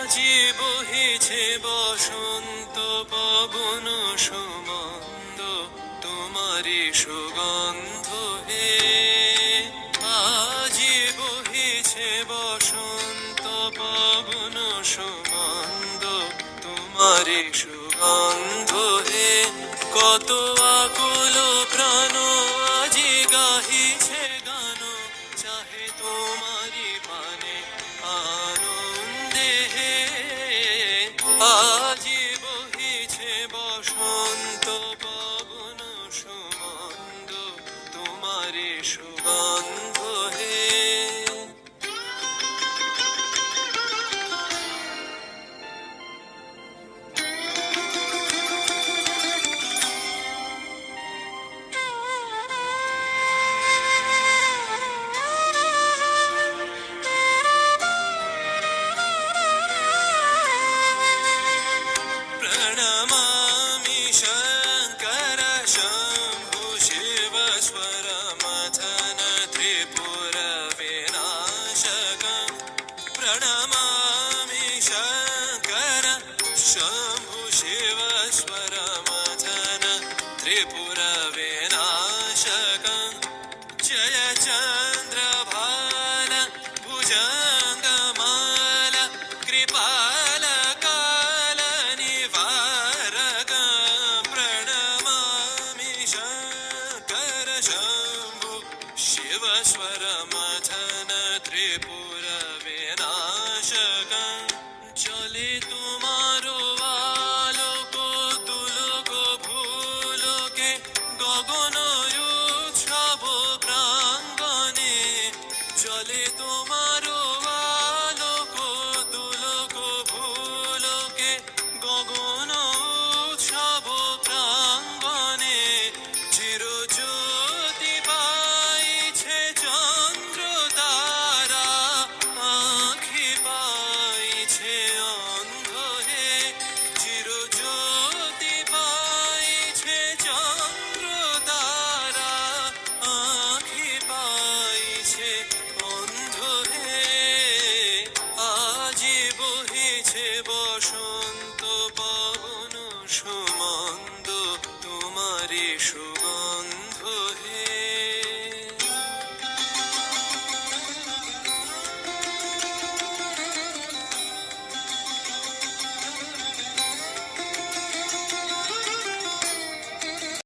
আজি বহিছে বসন্ত পবন সুমন্দ, তোমারি সুগন্ধ হে। আজি বহিছে বসন্ত পবন সুমন্দ, তোমারি সুগন্ধ হে। কত আকুল প্রাণ আজি গাহিছে গান, চাহে তোমারি পানে আনন্দে হে। আজি বহিছে বসন্ত পবন সুমন্দ, তোমারি সুগন্ধ হে। प्रणमामि शङ्कर शम्भो शिव स्वर मथन त्रिपुर विनाशकम्। प्रणमामि शङ्कर शम्भो शिव स्वर मथन त्रिपुर विनाशकम्। जय चन्द्रभान भुजङ्गमाल कृपाल काल निवारक। प्रणमामि शङ्कर शम्भो शिव स्वर मथन त्रिपुर विनाशक। चले तुम्हारो आलोक दुलोक भूलोके, गगन উৎসব প্রাঙ্গণে। চলে তোমারো আলোক দুলোক ভুলোকে, গগন উৎসব প্রাঙ্গণে। চিরজ্যোতি পাইছে চন্দ্র তারা, আঁখি পাইছে অন্ধ হে। চিরজ্যোতি পাইছে চন্দ্র তারা, আঁখি পাইছে অন্ধ হে। আজি বহিছে বসন্ত পবন সুমন্দ, তোমারি